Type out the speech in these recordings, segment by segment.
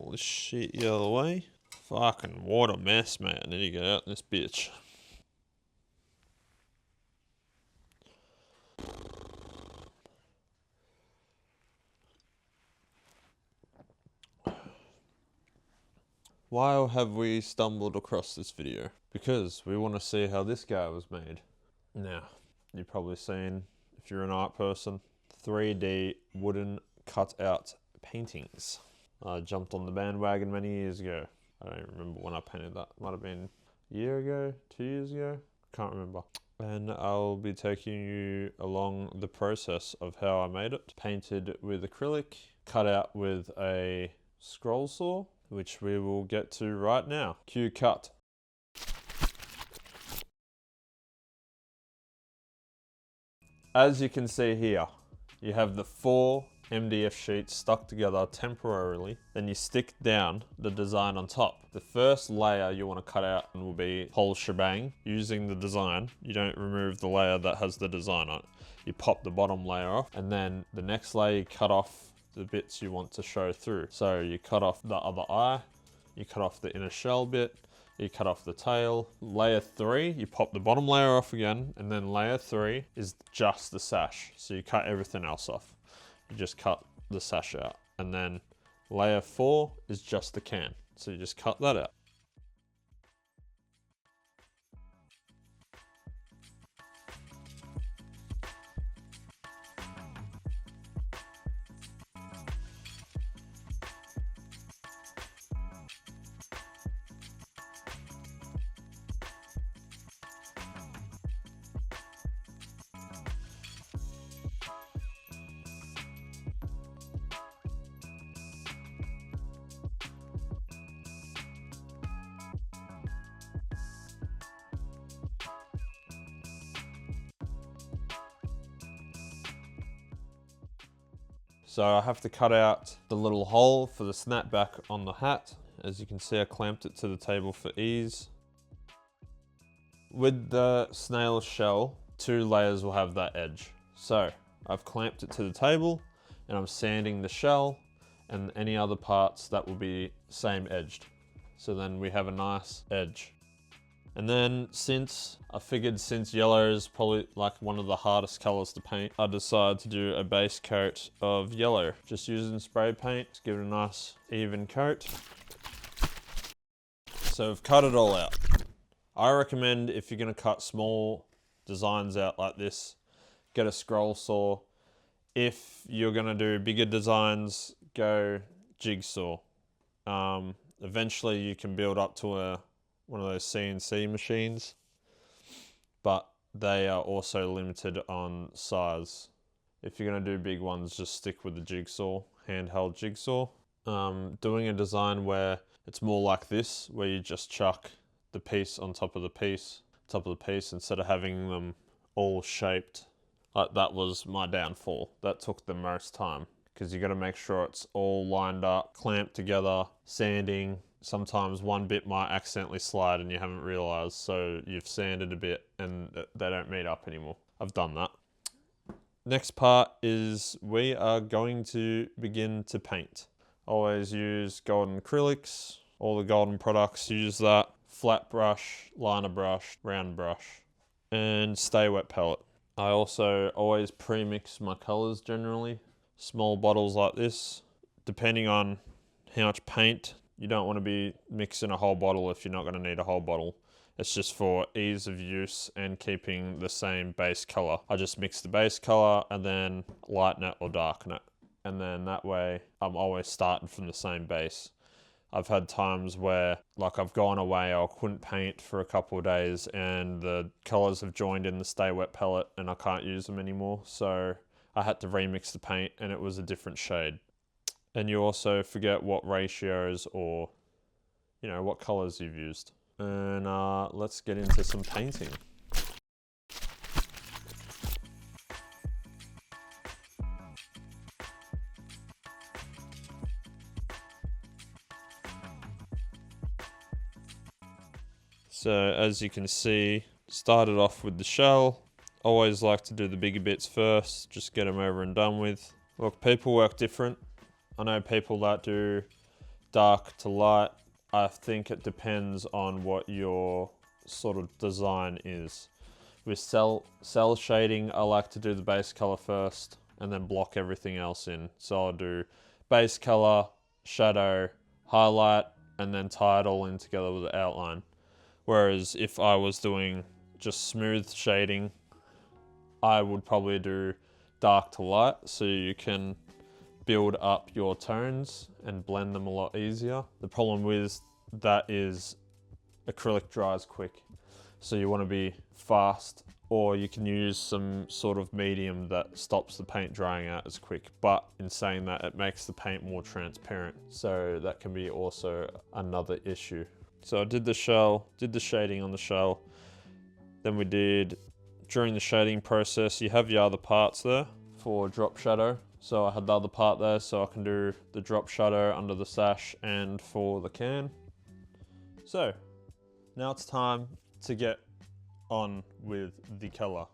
all this shit the other way. Fucking what a mess, mate. I need to get out in this bitch. Why have we stumbled across this video? Because we want to see how this guy was made. Now, you've probably seen, if you're an art person, 3D wooden cutout paintings. I jumped on the bandwagon many years ago. I don't remember when I painted that. Might have been a year ago, 2 years ago. Can't remember. And I'll be taking you along the process of how I made it. Painted with acrylic, cut out with a scroll saw, which we will get to right now. Cue cut. As you can see here, you have the 4 MDF sheets stuck together temporarily. Then you stick down the design on top. The first layer you want to cut out will be whole shebang. Using the design, you don't remove the layer that has the design on it. You pop the bottom layer off, and then the next layer you cut off the bits you want to show through. So you cut off the other eye, you cut off the inner shell bit, you cut off the tail. Layer 3, you pop the bottom layer off again, and then layer 3 is just the sash. So you cut everything else off. You just cut the sash out. And then layer 4 is just the can. So you just cut that out. So I have to cut out the little hole for the snapback on the hat. As you can see, I clamped it to the table for ease. With the snail shell, 2 layers will have that edge. So I've clamped it to the table and I'm sanding the shell and any other parts that will be same edged. So then we have a nice edge. And then since yellow is probably like one of the hardest colors to paint, I decided to do a base coat of yellow. Just using spray paint to give it a nice even coat. So I've cut it all out. I recommend if you're gonna cut small designs out like this, get a scroll saw. If you're gonna do bigger designs, go jigsaw. Eventually you can build up to one of those CNC machines, but they are also limited on size. If you're gonna do big ones, just stick with the jigsaw, handheld jigsaw. Doing a design where it's more like this, where you just chuck the piece on top of the piece, instead of having them all shaped. Like that was my downfall. That took the most time, because you gotta make sure it's all lined up, clamped together, sanding. Sometimes one bit might accidentally slide and you haven't realized, so you've sanded a bit and they don't meet up anymore. I've done that. Next part is we are going to begin to paint. Always use golden acrylics. All the golden products, use that. Flat brush, liner brush, round brush, and stay wet palette. I also always pre-mix my colors generally. Small bottles like this. Depending on how much paint, you don't want to be mixing a whole bottle if you're not going to need a whole bottle. It's just for ease of use and keeping the same base color. I just mix the base color and then lighten it or darken it. And then that way I'm always starting from the same base. I've had times where like I've gone away, I couldn't paint for a couple of days and the colors have joined in the stay wet palette and I can't use them anymore. So I had to remix the paint and it was a different shade. And you also forget what ratios or, you know, what colors you've used. And let's get into some painting. So as you can see, started off with the shell. Always like to do the bigger bits first, just get them over and done with. Look, people work different. I know people that do dark to light. I think it depends on what your sort of design is. With cell shading, I like to do the base color first and then block everything else in. So I'll do base color, shadow, highlight, and then tie it all in together with the outline. Whereas if I was doing just smooth shading, I would probably do dark to light so you can build up your tones and blend them a lot easier. The problem with that is acrylic dries quick. So you want to be fast, or you can use some sort of medium that stops the paint drying out as quick. But in saying that, it makes the paint more transparent. So that can be also another issue. So I did the shell, did the shading on the shell. Then we did, during the shading process, you have your other parts there for drop shadow. So I had the other part there so I can do the drop shadow under the sash and for the can. So now it's time to get on with the color.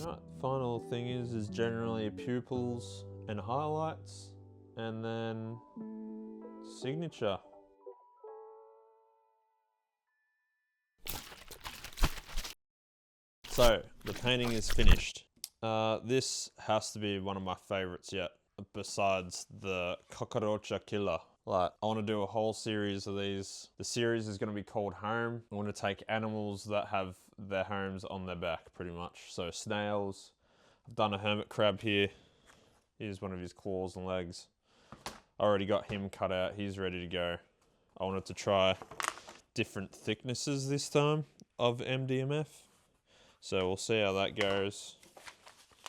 Alright, final thing is generally pupils and highlights, and then signature. So the painting is finished. This has to be one of my favorites yet, besides the cockroach killer. Like, I want to do a whole series of these. The series is going to be called Home. I want to take animals that have their homes on their back, pretty much. So snails. I've done a hermit crab here. Here's one of his claws and legs. I already got him cut out. He's ready to go. I wanted to try different thicknesses this time of MDF. So we'll see how that goes.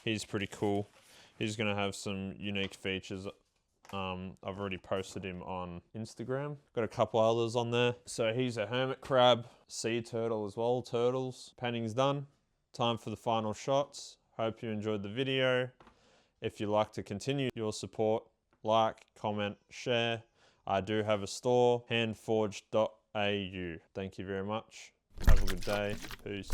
He's pretty cool. He's going to have some unique features. I've already posted him on Instagram. Got a couple others on there. So he's a hermit crab, sea turtle as well, turtles. Painting's done. Time for the final shots. Hope you enjoyed the video. If you'd like to continue your support, like, comment, share. I do have a store, handforged.au. Thank you very much. Have a good day. Peace.